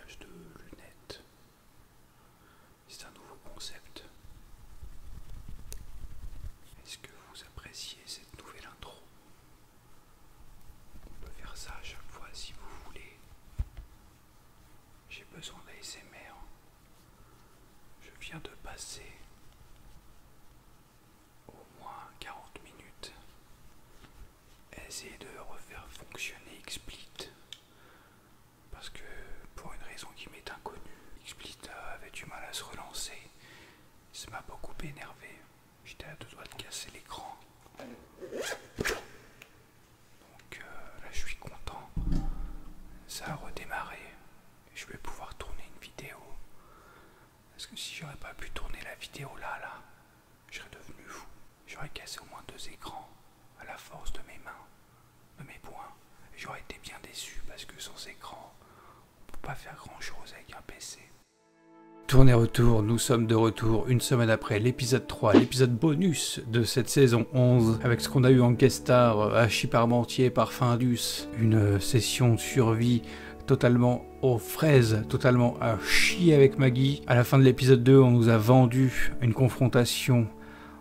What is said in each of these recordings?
montage de lunettes. C'est un nouveau concept. Est-ce que vous appréciez cette nouvelle intro? On peut faire ça à chaque fois si vous voulez. J'ai besoin d'ASMR. Je viens de passer au moins 40 minutes à essayer de refaire fonctionner XSplit. Parce que pour une raison qui m'est inconnue, XSplit avait du mal à se relancer. Ça m'a beaucoup énervé. J'étais à deux doigts de casser l'écran. Donc là je suis content. Ça a redémarré. Et je vais pouvoir tourner une vidéo. Parce que si j'aurais pas pu tourner la vidéo là, je serais devenu fou. J'aurais cassé au moins 2 écrans à la force de mes mains, de mes poings. Et j'aurais été bien déçu parce que sans écran, on peut pas faire grand chose avec un PC. Tourne et retour, nous sommes de retour une semaine après l'épisode 3, l'épisode bonus de cette saison 11, avec ce qu'on a eu en guest star, Hachi Parmentier par Findus, une session de survie totalement aux fraises, totalement à chier avec Maggie. À la fin de l'épisode 2, on nous a vendu une confrontation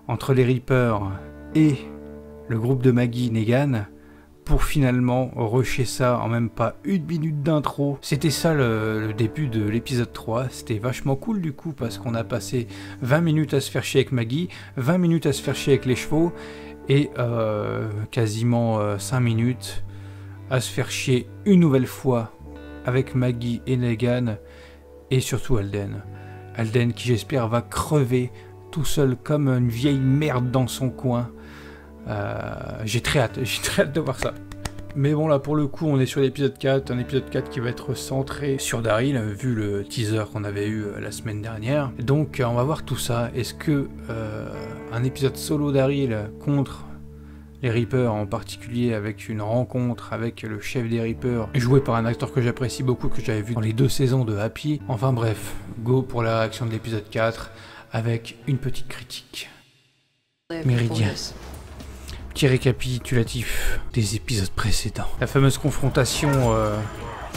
entre les Reapers et le groupe de Maggie Negan, pour finalement rusher ça en même pas une minute d'intro. C'était ça le début de l'épisode 3, c'était vachement cool du coup, parce qu'on a passé 20 minutes à se faire chier avec Maggie, 20 minutes à se faire chier avec les chevaux, et quasiment 5 minutes à se faire chier une nouvelle fois avec Maggie et Negan, et surtout Alden. Alden qui j'espère va crever tout seul comme une vieille merde dans son coin. J'ai très hâte de voir ça. Mais bon là pour le coup on est sur l'épisode 4, un épisode 4 qui va être centré sur Daryl, vu le teaser qu'on avait eu la semaine dernière. Donc on va voir tout ça. Est-ce que un épisode solo Daryl contre les Reapers, en particulier avec une rencontre avec le chef des Reapers, joué par un acteur que j'apprécie beaucoup, que j'avais vu dans les 2 saisons de Happy. Enfin bref, go pour la réaction de l'épisode 4, avec une petite critique. Méridien. Petit récapitulatif des épisodes précédents. La fameuse confrontation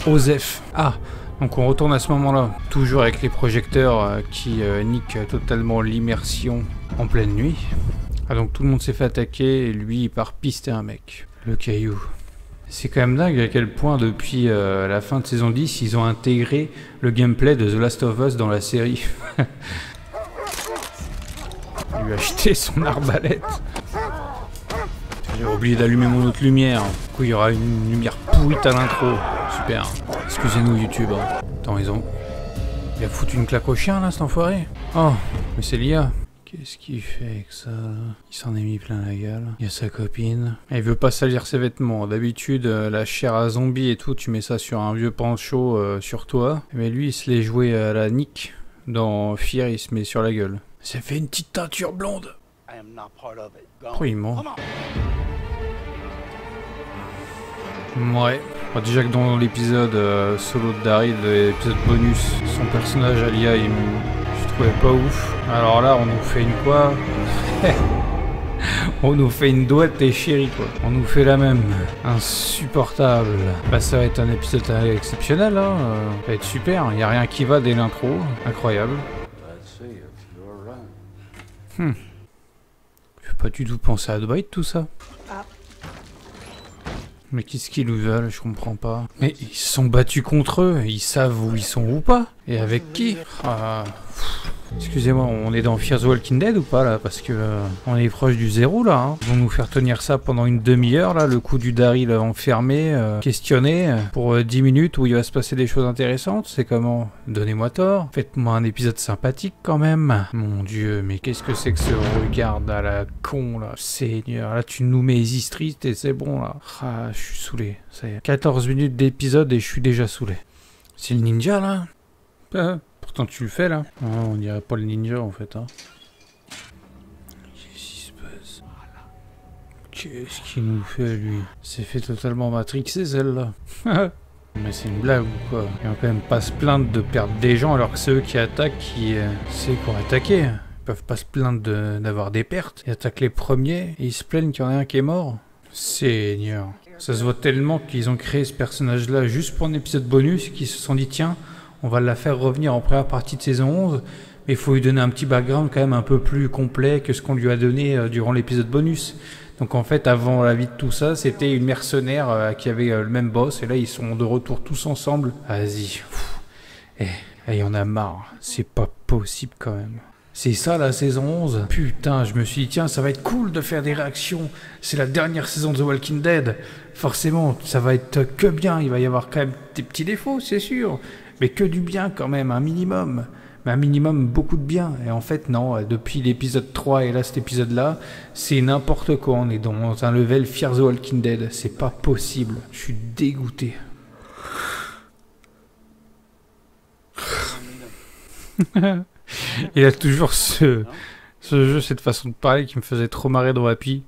Osef. Ah, donc on retourne à ce moment-là, toujours avec les projecteurs qui niquent totalement l'immersion en pleine nuit. Ah donc tout le monde s'est fait attaquer et lui il part pister un mec. Le caillou. C'est quand même dingue à quel point depuis la fin de saison 10 ils ont intégré le gameplay de The Last of Us dans la série. Il lui a acheté son arbalète. J'ai oublié d'allumer mon autre lumière. Du coup il y aura une lumière pourrite à l'intro. Super. Excusez-nous YouTube. Attends, il a foutu une claque au chien là cet enfoiré. Oh, mais c'est l'IA. Qu'est-ce qu'il fait avec ça? Il s'en est mis plein la gueule. Il y a sa copine. Il veut pas salir ses vêtements. D'habitude, la chair à zombie et tout, tu mets ça sur un vieux pancho sur toi. Mais lui, il se l'est joué à la Nick. Dans Fear, il se met sur la gueule. Ça fait une petite teinture blonde. Oh, il ment. Ouais. Bon, déjà que dans l'épisode solo de Daryl, l'épisode bonus, son personnage Alia, je trouvais pas ouf. Alors là, on nous fait une quoi? On nous fait une douette et chérie quoi. On nous fait la même. Insupportable. Bah ça va être un épisode exceptionnel hein. Ça va être super. Il y a rien qui va dès l'intro. Incroyable. Je vais pas du tout penser à Dwight tout ça. Mais qu'est-ce qu'ils nous veulent? Je comprends pas. Mais ils se sont battus contre eux. Ils savent où ils sont ou pas? Et avec qui? Excusez-moi, on est dans Fear the Walking Dead ou pas là? Parce que on est proche du zéro là. Hein. Ils vont nous faire tenir ça pendant une demi-heure là, le coup du Daryl enfermé, questionné, pour 10 minutes où il va se passer des choses intéressantes. C'est comment? Donnez-moi tort. Faites-moi un épisode sympathique quand même. Mon dieu, mais qu'est-ce que c'est que ce regard à la con là? Seigneur, là tu nous mets Easy Street et c'est bon là. Ah, je suis saoulé. Ça y est. 14 minutes d'épisode et je suis déjà saoulé. C'est le ninja là? Pourtant tu le fais là. Oh, on dirait pas le ninja en fait. Hein. Qu'est-ce qui se passe? Qu'est-ce qu'il nous fait lui? C'est fait totalement matrixé celle-là. Mais c'est une blague ou quoi? Ils vont quand même pas se plaindre de perdre des gens alors que c'est eux qui attaquent qui... c'est pour attaquer. Ils peuvent pas se plaindre d'avoir des pertes. Ils attaquent les premiers et ils se plaignent qu'il y en a un qui est mort. Seigneur. Ça se voit tellement qu'ils ont créé ce personnage-là juste pour un épisode bonus et qu'ils se sont dit tiens, On va la faire revenir en première partie de saison 11, mais il faut lui donner un petit background quand même un peu plus complet que ce qu'on lui a donné durant l'épisode bonus. Donc en fait, avant la vie de tout ça, c'était une mercenaire qui avait le même boss, et là ils sont de retour tous ensemble. Vas-y, il y en a marre, c'est pas possible quand même. C'est ça la saison 11. Putain, je me suis dit, tiens, ça va être cool de faire des réactions. C'est la dernière saison de The Walking Dead. Forcément, ça va être que bien. Il va y avoir quand même des petits défauts, c'est sûr. Mais que du bien quand même, un minimum. Mais un minimum, beaucoup de bien. Et en fait, non, depuis l'épisode 3 et là, cet épisode-là, c'est n'importe quoi. On est dans un level Fear the Walking Dead. C'est pas possible. Je suis dégoûté. Il a toujours ce jeu, cette façon de parler qui me faisait trop marrer dans Happy.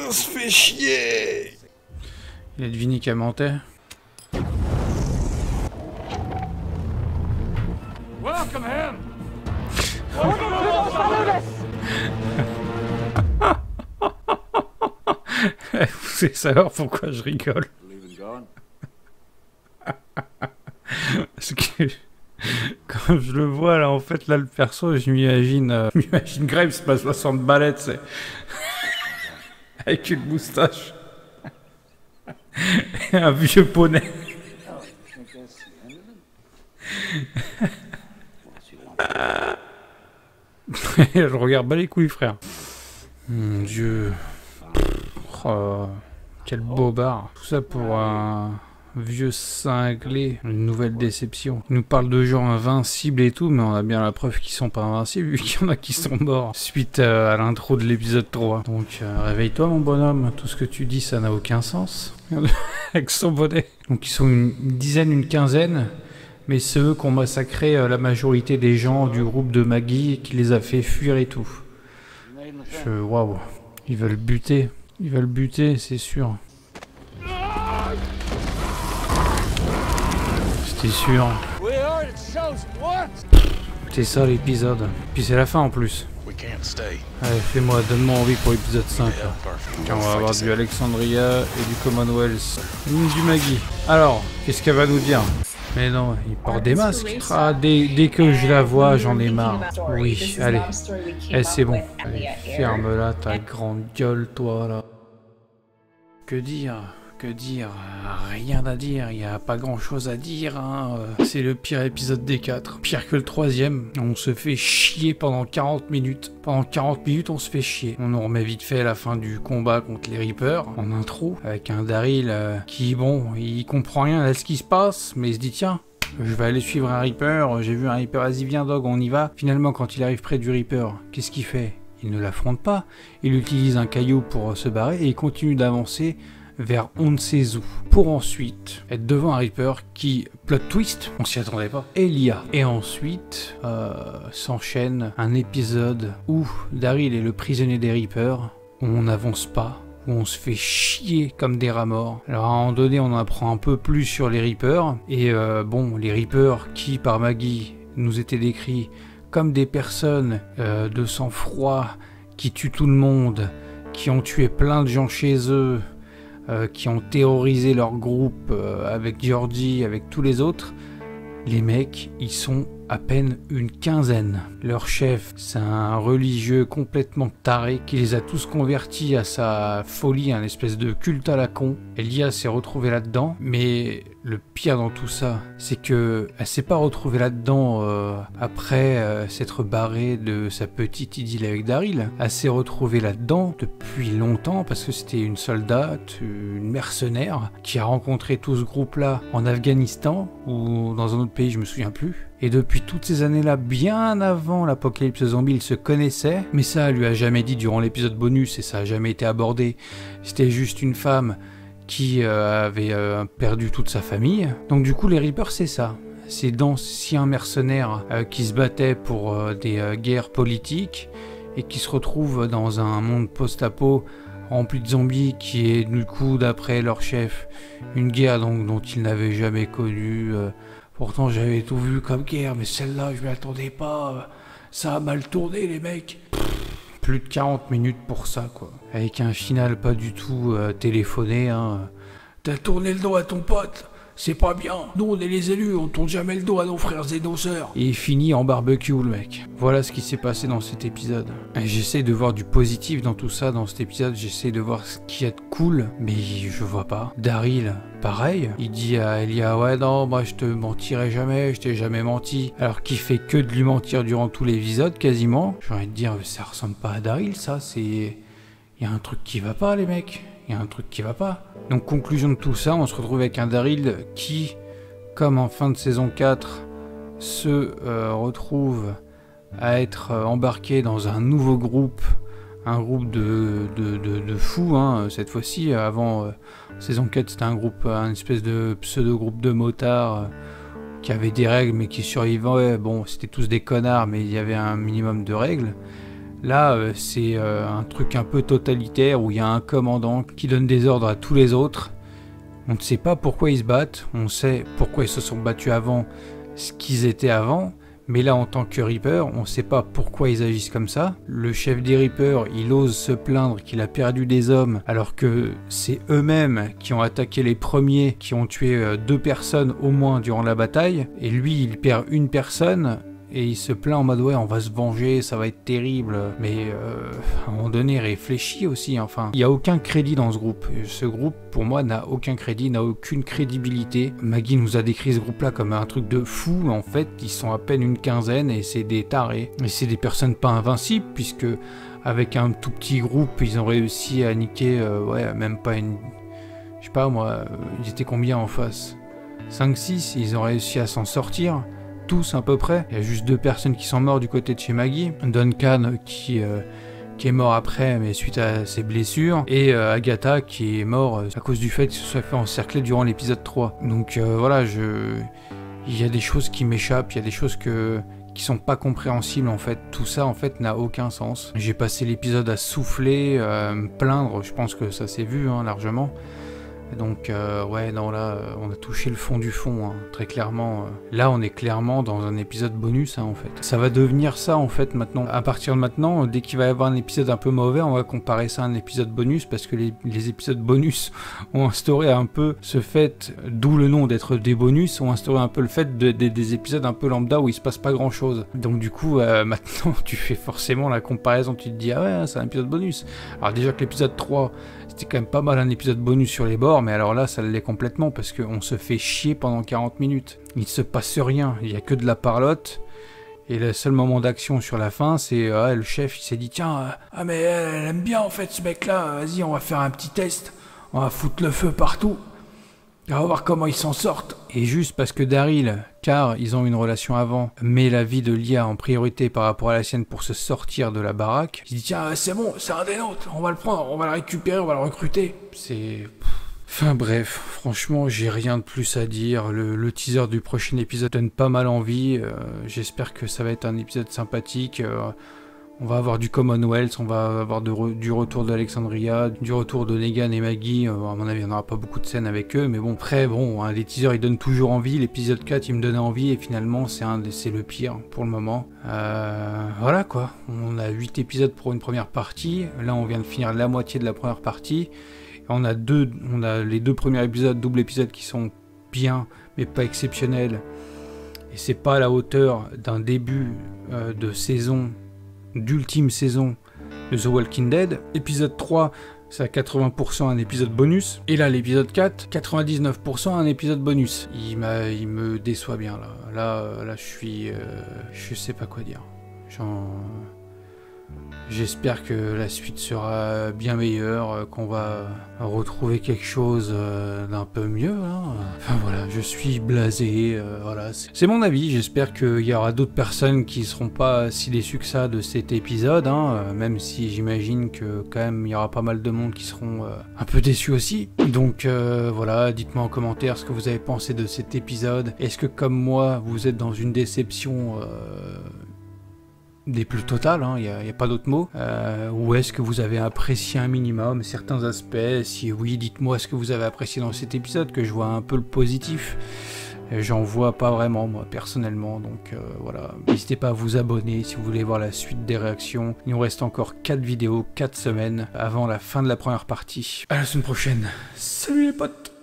On se fait chier. Il a deviné qu'à mentait. Welcome him. Vous savez savoir pourquoi je rigole. Parce que quand je le vois là, en fait, là, le perso, je m'imagine Graves pas 60 balais, c'est avec une moustache et un vieux poney. Je regarde pas les couilles, frère. Mon Dieu. Oh, quel bobard. Tout ça pour un vieux cinglé. Une nouvelle déception. Il nous parle de gens invincibles et tout, mais on a bien la preuve qu'ils sont pas invincibles, vu qu'il y en a qui sont morts suite à l'intro de l'épisode 3. Donc réveille-toi mon bonhomme, tout ce que tu dis ça n'a aucun sens. Avec son bonnet. Donc ils sont une dizaine, une quinzaine. Mais c'est eux qui ont massacré la majorité des gens du groupe de Maggie, qui les a fait fuir et tout. Waouh. Ils veulent buter, c'est sûr. C'était sûr. C'est ça l'épisode. Puis c'est la fin en plus. Allez, donne-moi envie pour l'épisode 5. Tiens, on va avoir du Alexandria et du Commonwealth. Du Maggie. Alors, qu'est-ce qu'elle va nous dire? Mais non, il porte des masques. Ah, dès que je la vois, j'en ai marre. Oui, allez. C'est bon. Allez, ferme-la, ta grande gueule, toi, là. Que dire? Rien à dire, il n'y a pas grand chose à dire, hein. C'est le pire épisode des 4. Pire que le 3e. On se fait chier pendant 40 minutes. Pendant 40 minutes, on se fait chier. On nous remet vite fait la fin du combat contre les Reapers, en intro, avec un Daryl qui, bon, il comprend rien à ce qui se passe, mais il se dit, tiens, je vais aller suivre un Reaper, j'ai vu un Reaper, vas-y viens dog, on y va. Finalement, quand il arrive près du Reaper, qu'est-ce qu'il fait? Il ne l'affronte pas, il utilise un caillou pour se barrer et il continue d'avancer vers on ne sait où, pour ensuite être devant un Reaper qui, plot twist, on s'y attendait pas, Elia. Et ensuite, s'enchaîne un épisode où Daryl est le prisonnier des Reapers, où on n'avance pas, où on se fait chier comme des rats morts. Alors à un moment donné, on en apprend un peu plus sur les Reapers, et bon, les Reapers qui, par Maggie, nous étaient décrits comme des personnes de sang-froid, qui tuent tout le monde, qui ont tué plein de gens chez eux, qui ont terrorisé leur groupe avec Georgie, avec tous les autres. Les mecs, ils sont à peine une quinzaine. Leur chef, c'est un religieux complètement taré qui les a tous convertis à sa folie, un espèce de culte à la con. Elia s'est retrouvée là-dedans, mais le pire dans tout ça, c'est que elle s'est pas retrouvée là-dedans après s'être barrée de sa petite idylle avec Daryl. Elle s'est retrouvée là-dedans depuis longtemps parce que c'était une soldate, une mercenaire qui a rencontré tout ce groupe-là en Afghanistan ou dans un autre pays, je me souviens plus. Et depuis toutes ces années-là, bien avant l'apocalypse zombie, ils se connaissaient, mais ça, elle lui a jamais dit durant l'épisode bonus et ça a jamais été abordé. C'était juste une femme qui avait perdu toute sa famille. Donc du coup, les Reapers, c'est ça. C'est d'anciens mercenaires qui se battaient pour des guerres politiques et qui se retrouvent dans un monde post-apo rempli de zombies qui est du coup, d'après leur chef, une guerre donc, dont ils n'avaient jamais connue. Pourtant, j'avais tout vu comme guerre, mais celle-là, je m'y attendais pas. Ça a mal tourné, les mecs. plus de 40 minutes pour ça, quoi. Avec un final pas du tout téléphoné, hein. T'as tourné le dos à ton pote, c'est pas bien. Nous, on est les élus, on tourne jamais le dos à nos frères et nos sœurs. Et il finit en barbecue, le mec. Voilà ce qui s'est passé dans cet épisode. J'essaie de voir du positif dans tout ça, dans cet épisode. J'essaie de voir ce qu'il y a de cool, mais je vois pas. Daryl, pareil. Il dit à Elia, ouais, non, moi, je te mentirai jamais, je t'ai jamais menti. Alors qu'il fait que de lui mentir durant tous les épisodes, quasiment. J'ai envie de dire, ça ressemble pas à Daryl, ça, c'est... Il y a un truc qui va pas, les mecs. Il y a un truc qui va pas. Donc, conclusion de tout ça, on se retrouve avec un Daryl qui, comme en fin de saison 4, se retrouve à être embarqué dans un nouveau groupe, un groupe de fous, hein, cette fois-ci. Avant, saison 4, c'était un groupe, un espèce de pseudo-groupe de motards qui avait des règles, mais qui survivaient. Bon, c'était tous des connards, mais il y avait un minimum de règles. Là, c'est un truc un peu totalitaire où il y a un commandant qui donne des ordres à tous les autres. On ne sait pas pourquoi ils se battent, on sait pourquoi ils se sont battus avant, ce qu'ils étaient avant, mais là en tant que Reaper, on ne sait pas pourquoi ils agissent comme ça. Le chef des Reapers, il ose se plaindre qu'il a perdu des hommes, alors que c'est eux-mêmes qui ont attaqué les premiers, qui ont tué 2 personnes au moins durant la bataille, et lui il perd une personne. Et il se plaint en mode ouais, on va se venger, ça va être terrible. Mais à un moment donné, réfléchis aussi. Enfin, il n'y a aucun crédit dans ce groupe. Ce groupe, pour moi, n'a aucun crédit, n'a aucune crédibilité. Maggie nous a décrit ce groupe-là comme un truc de fou. En fait, ils sont à peine une quinzaine et c'est des tarés. Et c'est des personnes pas invincibles, puisque avec un tout petit groupe, ils ont réussi à niquer, ouais, même pas une... Je sais pas moi, ils étaient combien en face? 5-6, ils ont réussi à s'en sortir. Tous à peu près. Il y a juste 2 personnes qui sont mortes du côté de chez Maggie. Duncan qui est mort après, mais suite à ses blessures. Et Agatha qui est mort à cause du fait qu'il se soit fait encercler durant l'épisode 3. Donc voilà, il y a des choses qui m'échappent, il y a des choses qui sont pas compréhensibles en fait. Tout ça en fait n'a aucun sens. J'ai passé l'épisode à souffler, me plaindre, je pense que ça s'est vu hein, largement. Donc ouais, non, là, on a touché le fond du fond, hein, très clairement. Là, on est clairement dans un épisode bonus, hein, en fait. Ça va devenir ça, en fait, maintenant. À partir de maintenant, dès qu'il va y avoir un épisode un peu mauvais, on va comparer ça à un épisode bonus, parce que les épisodes bonus ont instauré un peu ce fait, d'où le nom d'être des bonus, ont instauré un peu le fait des épisodes un peu lambda où il se passe pas grand-chose. Donc du coup, maintenant, tu fais forcément la comparaison, tu te dis, ah ouais, c'est un épisode bonus. Alors déjà que l'épisode 3... C'était quand même pas mal un épisode bonus sur les bords, mais alors là, ça l'est complètement, parce qu'on se fait chier pendant 40 minutes. Il ne se passe rien, il n'y a que de la parlotte, et le seul moment d'action sur la fin, c'est le chef, il s'est dit, tiens, ah mais elle aime bien en fait ce mec-là, vas-y, on va faire un petit test, on va foutre le feu partout, on va voir comment ils s'en sortent. Et juste parce que Daryl, car ils ont une relation avant, met la vie de Lia en priorité par rapport à la sienne pour se sortir de la baraque, il dit tiens c'est bon, c'est un des nôtres, on va le prendre, on va le récupérer, on va le recruter. C'est... Enfin bref, franchement j'ai rien de plus à dire, le teaser du prochain épisode donne pas mal envie, j'espère que ça va être un épisode sympathique. On va avoir du Commonwealth, on va avoir du retour d'Alexandria, du retour de Negan et Maggie. À mon avis, il n'y en aura pas beaucoup de scènes avec eux, mais bon, après, bon, hein, les teasers, ils donnent toujours envie. L'épisode 4, il me donnait envie, et finalement, c'est le pire pour le moment. Voilà, quoi. On a 8 épisodes pour une première partie. Là, on vient de finir la moitié de la première partie. On a les 2 premiers épisodes, double épisodes, qui sont bien, mais pas exceptionnels. Et c'est pas à la hauteur d'un début de saison, d'ultime saison de The Walking Dead. Épisode 3, c'est à 80% un épisode bonus. Et là, l'épisode 4, 99% un épisode bonus. Il me déçoit bien, là. Là, je sais pas quoi dire. J'espère que la suite sera bien meilleure, qu'on va retrouver quelque chose d'un peu mieux. Hein. Enfin voilà, je suis blasé. Voilà, c'est mon avis. J'espère qu'il y aura d'autres personnes qui seront pas si déçues que ça de cet épisode. Hein, même si j'imagine que quand même il y aura pas mal de monde qui seront un peu déçus aussi. Donc voilà, dites-moi en commentaire ce que vous avez pensé de cet épisode. Est-ce que comme moi, vous êtes dans une déception des plus totales, il n'y a pas d'autre mot, ou est-ce que vous avez apprécié un minimum certains aspects? Si oui, dites-moi ce que vous avez apprécié dans cet épisode, que je vois un peu le positif. J'en vois pas vraiment moi personnellement, donc voilà. N'hésitez pas à vous abonner si vous voulez voir la suite des réactions. Il nous reste encore 4 vidéos, 4 semaines avant la fin de la première partie. À la semaine prochaine. Salut les potes!